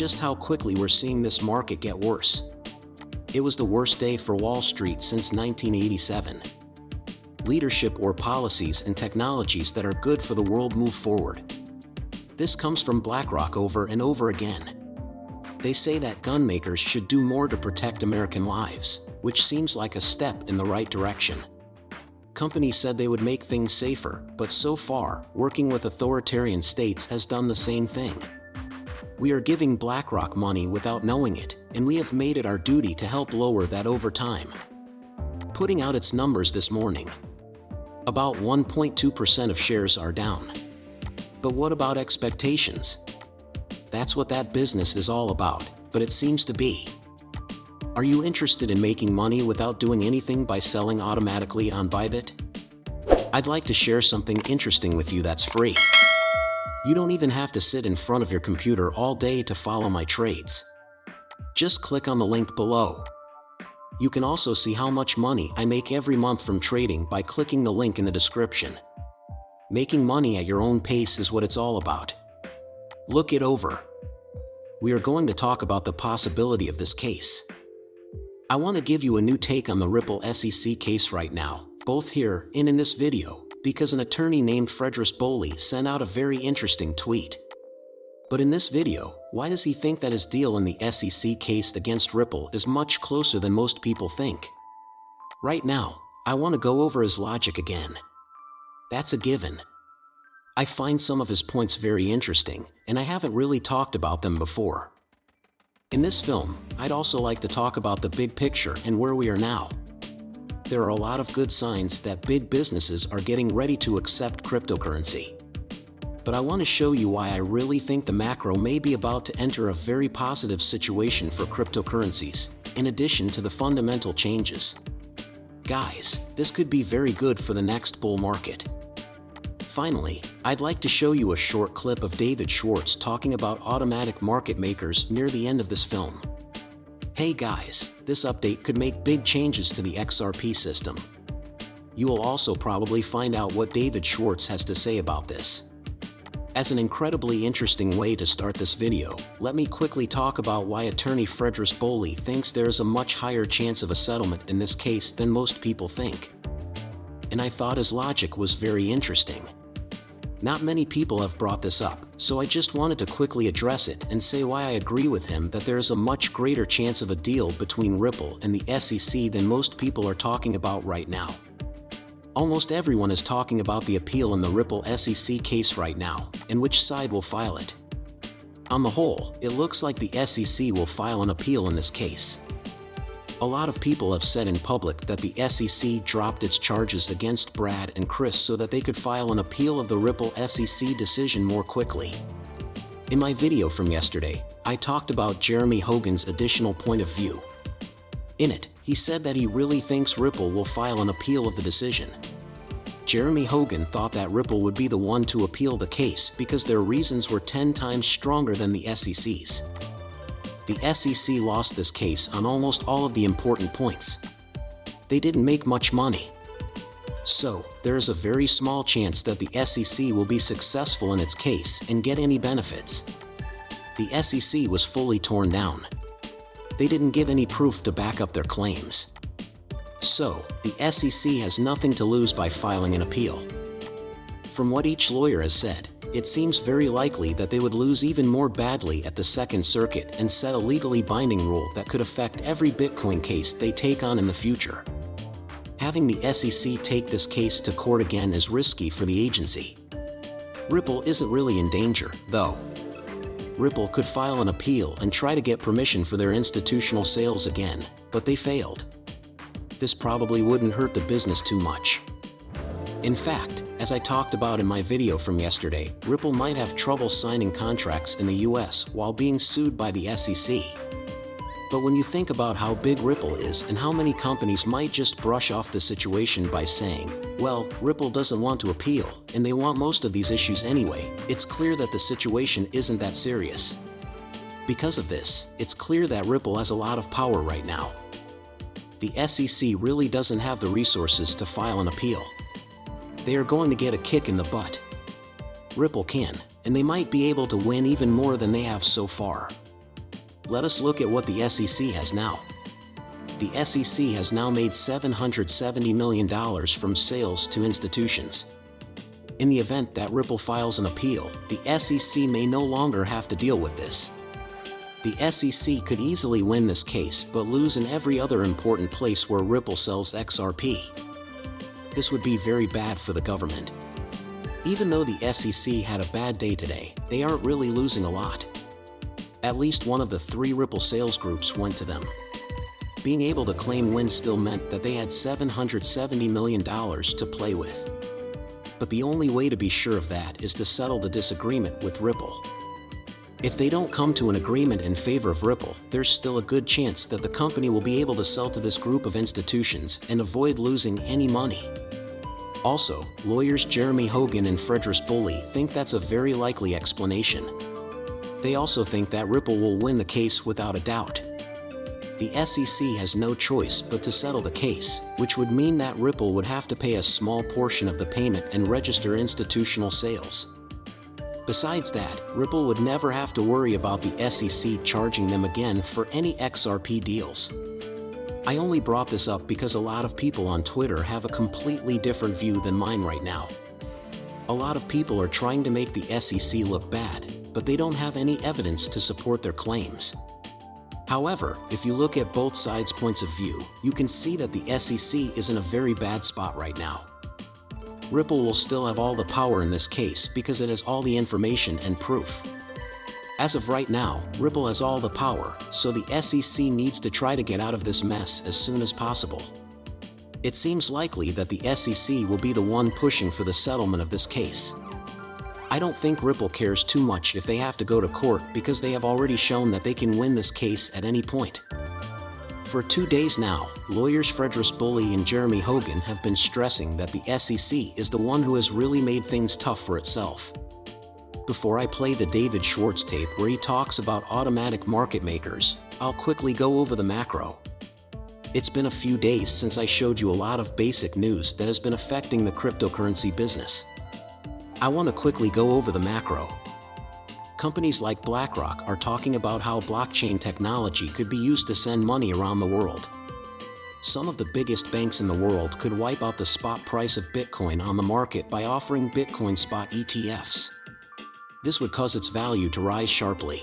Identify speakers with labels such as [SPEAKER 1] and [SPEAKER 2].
[SPEAKER 1] just how quickly we're seeing this market get worse. It was the worst day for Wall Street since 1987. Leadership or policies and technologies that are good for the world move forward. This comes from BlackRock over and over again. They say that gun makers should do more to protect American lives, which seems like a step in the right direction. Companies said they would make things safer, but so far, working with authoritarian states has done the same thing. We are giving BlackRock money without knowing it, and we have made it our duty to help lower that over time. Putting out its numbers this morning. About 1.2% of shares are down. But what about expectations? That's what that business is all about, but it seems to be. Are you interested in making money without doing anything by selling automatically on Bybit? I'd like to share something interesting with you that's free. You don't even have to sit in front of your computer all day to follow my trades. Just click on the link below. You can also see how much money I make every month from trading by clicking the link in the description. Making money at your own pace is what it's all about. Look it over. We are going to talk about the possibility of this case. I want to give you a new take on the Ripple SEC case right now, both here and in this video, because an attorney named Frederick Boley sent out a very interesting tweet. But in this video, why does he think that his deal in the SEC case against Ripple is much closer than most people think? Right now, I want to go over his logic again. That's a given. I find some of his points very interesting, and I haven't really talked about them before. In this film, I'd also like to talk about the big picture and where we are now. There are a lot of good signs that big businesses are getting ready to accept cryptocurrency. But I want to show you why I really think the macro may be about to enter a very positive situation for cryptocurrencies, in addition to the fundamental changes. Guys, this could be very good for the next bull market. Finally, I'd like to show you a short clip of David Schwartz talking about automatic market makers near the end of this film. Hey guys, this update could make big changes to the XRP system. You will also probably find out what David Schwartz has to say about this. As an incredibly interesting way to start this video, let me quickly talk about why attorney Frederick Boley thinks there is a much higher chance of a settlement in this case than most people think. And I thought his logic was very interesting. Not many people have brought this up, so I just wanted to quickly address it and say why I agree with him that there is a much greater chance of a deal between Ripple and the SEC than most people are talking about right now. Almost everyone is talking about the appeal in the Ripple SEC case right now, and which side will file it. On the whole, it looks like the SEC will file an appeal in this case. A lot of people have said in public that the SEC dropped its charges against Brad and Chris so that they could file an appeal of the Ripple SEC decision more quickly. In my video from yesterday, I talked about Jeremy Hogan's additional point of view. In it, he said that he really thinks Ripple will file an appeal of the decision. Jeremy Hogan thought that Ripple would be the one to appeal the case because their reasons were 10 times stronger than the SEC's. The SEC lost this case on almost all of the important points. They didn't make much money. So, there is a very small chance that the SEC will be successful in its case and get any benefits. The SEC was fully torn down. They didn't give any proof to back up their claims. So, the SEC has nothing to lose by filing an appeal. From what each lawyer has said, it seems very likely that they would lose even more badly at the Second Circuit and set a legally binding rule that could affect every Bitcoin case they take on in the future. Having the SEC take this case to court again is risky for the agency. Ripple isn't really in danger, though. Ripple could file an appeal and try to get permission for their institutional sales again, but they failed. This probably wouldn't hurt the business too much. In fact, as I talked about in my video from yesterday, Ripple might have trouble signing contracts in the US while being sued by the SEC. But when you think about how big Ripple is and how many companies might just brush off the situation by saying, well, Ripple doesn't want to appeal, and they want most of these issues anyway, it's clear that the situation isn't that serious. Because of this, it's clear that Ripple has a lot of power right now. The SEC really doesn't have the resources to file an appeal. They are going to get a kick in the butt. Ripple can, and they might be able to win even more than they have so far. Let us look at what the SEC has now. The SEC has now made $770 million from sales to institutions. In the event that Ripple files an appeal, the SEC may no longer have to deal with this. The SEC could easily win this case but lose in every other important place where Ripple sells XRP. This would be very bad for the government. Even though the SEC had a bad day today, they aren't really losing a lot. At least one of the 3 Ripple sales groups went to them. Being able to claim wins still meant that they had $770 million to play with. But the only way to be sure of that is to settle the disagreement with Ripple. If they don't come to an agreement in favor of Ripple, there's still a good chance that the company will be able to sell to this group of institutions and avoid losing any money. Also, lawyers Jeremy Hogan and Frederick Bully think that's a very likely explanation. They also think that Ripple will win the case without a doubt. The SEC has no choice but to settle the case, which would mean that Ripple would have to pay a small portion of the payment and register institutional sales. Besides that, Ripple would never have to worry about the SEC charging them again for any XRP deals. I only brought this up because a lot of people on Twitter have a completely different view than mine right now. A lot of people are trying to make the SEC look bad, but they don't have any evidence to support their claims. However, if you look at both sides' points of view, you can see that the SEC is in a very bad spot right now. Ripple will still have all the power in this case because it has all the information and proof. As of right now, Ripple has all the power, so the SEC needs to try to get out of this mess as soon as possible. It seems likely that the SEC will be the one pushing for the settlement of this case. I don't think Ripple cares too much if they have to go to court because they have already shown that they can win this case at any point. For 2 days now, lawyers Frederick Bully and Jeremy Hogan have been stressing that the SEC is the one who has really made things tough for itself. Before I play the David Schwartz tape where he talks about automatic market makers, I'll quickly go over the macro. It's been a few days since I showed you a lot of basic news that has been affecting the cryptocurrency business. I want to quickly go over the macro. Companies like BlackRock are talking about how blockchain technology could be used to send money around the world. Some of the biggest banks in the world could wipe out the spot price of Bitcoin on the market by offering Bitcoin spot ETFs. This would cause its value to rise sharply.